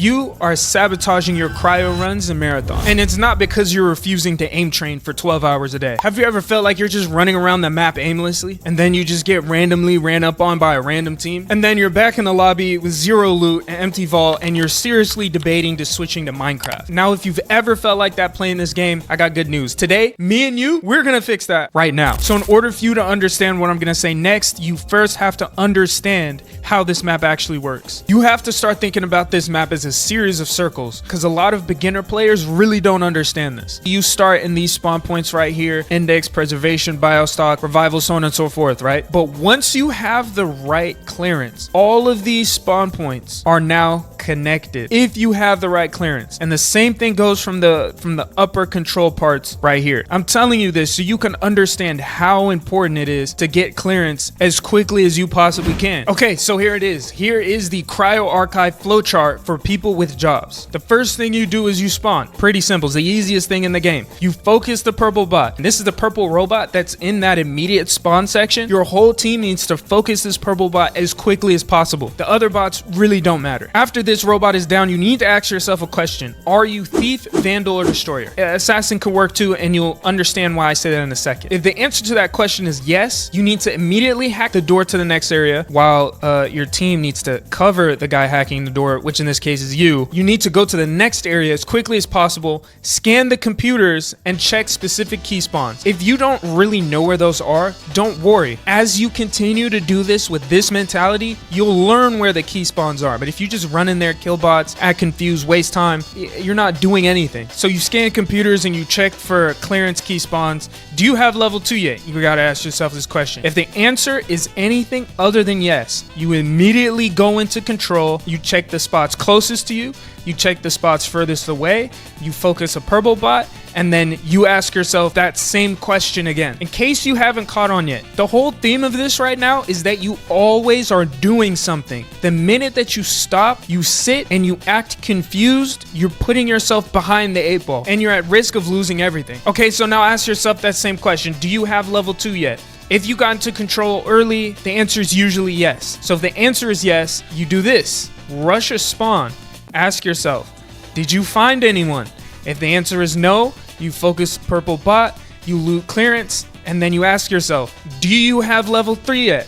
You are sabotaging your cryo runs and marathon. And it's not because you're refusing to aim train for 12 hours a day. Have you ever felt like you're just running around the map aimlessly and then you just get randomly ran up on by a random team? And then you're back in the lobby with zero loot, an empty vault, and you're seriously debating to switching to Minecraft. Now, if you've ever felt like that playing this game, I got good news. Today, me and you, we're gonna fix that right now. So in order for you to understand what I'm gonna say next, you first have to understand how this map actually works. You have to start thinking about this map as a series of circles, because a lot of beginner players really don't understand this. You start in these spawn points right here: index, preservation, biostock, revival, so on and so forth, right? But once you have the right clearance, all of these spawn points are now connected if you have the right clearance. And the same thing goes from the upper control parts right here. I'm telling you this so you can understand how important it is to get clearance as quickly as you possibly can. Okay, so here it is. Here is the Cryo Archive flowchart for people with jobs. The first thing you do is you spawn. Pretty simple. It's the easiest thing in the game. You focus the purple bot. And this is the purple robot that's in that immediate spawn section. Your whole team needs to focus this purple bot as quickly as possible. The other bots really don't matter. After this robot is down, you need to ask yourself a question. Are you thief, vandal, or destroyer? Assassin could work too, and you'll understand why I say that in a second. If the answer to that question is yes, you need to immediately hack the door to the next area, while your team needs to cover the guy hacking the door, which in this case is you. You need to go to the next area as quickly as possible, scan the computers, and check specific key spawns. If you don't really know where those are, don't worry. As you continue to do this with this mentality, you'll learn where the key spawns are. But if you just run in there, kill bots, act confused, waste time, you're not doing anything. So you scan computers and you check for clearance key spawns. Do you have level 2 yet? You gotta ask yourself this question. If the answer is anything other than yes, you immediately go into control. You check the spots closest to you, you check the spots furthest away, you focus a purple bot, and then you ask yourself that same question again. In case you haven't caught on yet, the whole theme of this right now is that you always are doing something. The minute that you stop, you sit, and you act confused, you're putting yourself behind the 8 ball, and you're at risk of losing everything. Okay, so now ask yourself that same question. Do you have level 2 yet? If you got into control early, the answer is usually yes. So if the answer is yes, you do this. Rush a spawn. Ask yourself, did you find anyone? If the answer is no, you focus purple bot, you loot clearance, and then you ask yourself, do you have level 3 yet?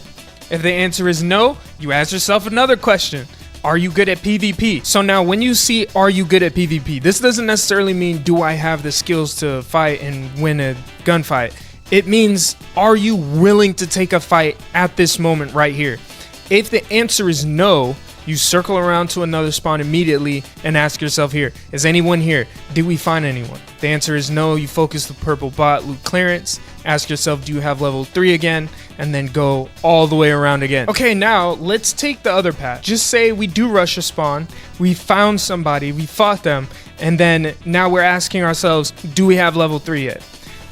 If the answer is no, you ask yourself another question. Are you good at PvP? So now when you see, are you good at PvP? This doesn't necessarily mean, do I have the skills to fight and win a gunfight? It means, are you willing to take a fight at this moment right here? If the answer is no, you circle around to another spawn immediately and ask yourself here, is anyone here? Did we find anyone? The answer is no, you focus the purple bot, loot clearance, ask yourself, do you have level 3 again? And then go all the way around again. Okay, now let's take the other path. Just say we do rush a spawn, we found somebody, we fought them, and then now we're asking ourselves, do we have level 3 yet?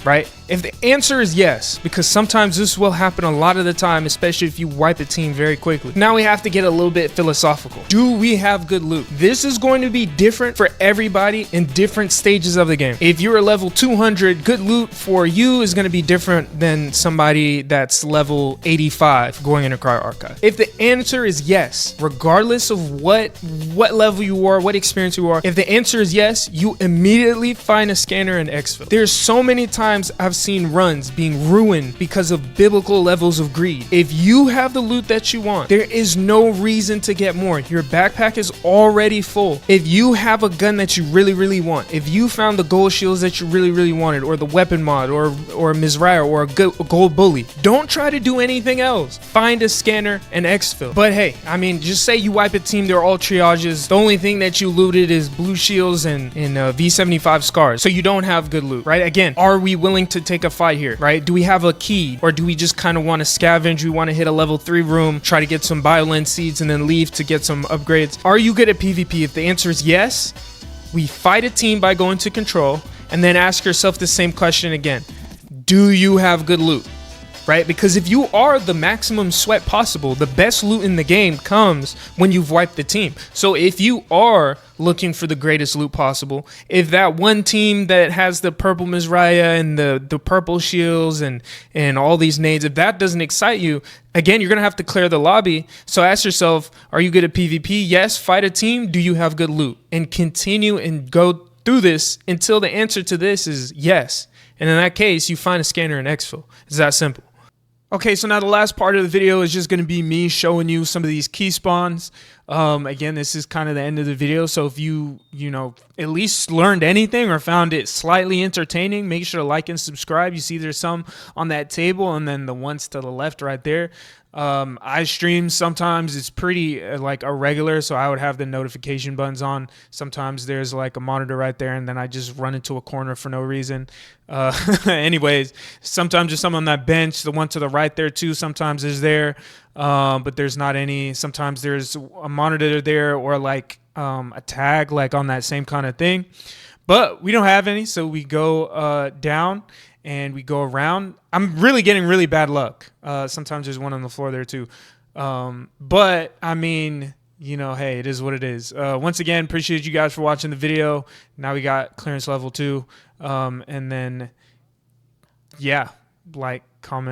Right? If the answer is yes, because sometimes this will happen a lot of the time, especially if you wipe a team very quickly. Now we have to get a little bit philosophical. Do we have good loot? This is going to be different for everybody in different stages of the game. If you're a level 200, good loot for you is going to be different than somebody that's level 85 going into Cryo Archive. If the answer is yes, regardless of what level you are, what experience you are, if the answer is yes, you immediately find a scanner and exfil. There's so many times I've seen runs being ruined because of biblical levels of greed. If you have the loot that you want, there is no reason to get more. Your backpack is already full. If you have a gun that you really want, if you found the gold shields that you really wanted, or the weapon mod, or a Mizrair, or a gold bully, don't try to do anything else. Find a scanner and exfil. But hey, I mean, just say you wipe a team, they're all triages. The only thing that you looted is blue shields and V75 scars. So you don't have good loot, right? Again, are we willing to take a fight here, right? Do we have a key, or do we just kind of want to scavenge? We want to hit a level 3 room, try to get some biolens seeds, and then leave to get some upgrades. Are you good at PvP? If the answer is yes, we fight a team by going to control, and then ask yourself the same question again. Do you have good loot? right? Because if you are the maximum sweat possible, the best loot in the game comes when you've wiped the team. So if you are looking for the greatest loot possible, if that one team that has the purple Mizraya and the purple shields and all these nades, if that doesn't excite you, again, you're going to have to clear the lobby. So ask yourself, are you good at PvP? Yes. Fight a team. Do you have good loot? And continue and go through this until the answer to this is yes. And in that case, you find a scanner and exfil. It's that simple. Okay, so now the last part of the video is just going to be me showing you some of these key spawns. Again, this is kind of the end of the video, so if you at least learned anything or found it slightly entertaining, make sure to like and subscribe. You see there's some on that table and then the ones to the left right there. I stream sometimes, it's pretty like irregular, so I would have the notification buttons on. Sometimes there's like a monitor right there and then I just run into a corner for no reason. Anyways, sometimes there's some on that bench, the one to the right there too, sometimes is there, but there's not any. Sometimes there's a monitor there or like a tag like on that same kind of thing, but we don't have any, so we go down and we go around. I'm really getting really bad luck. Sometimes there's one on the floor there too. But I mean, hey, it is what it is. Once again, appreciate you guys for watching the video. Now we got clearance level 2. And then, yeah, like, comment.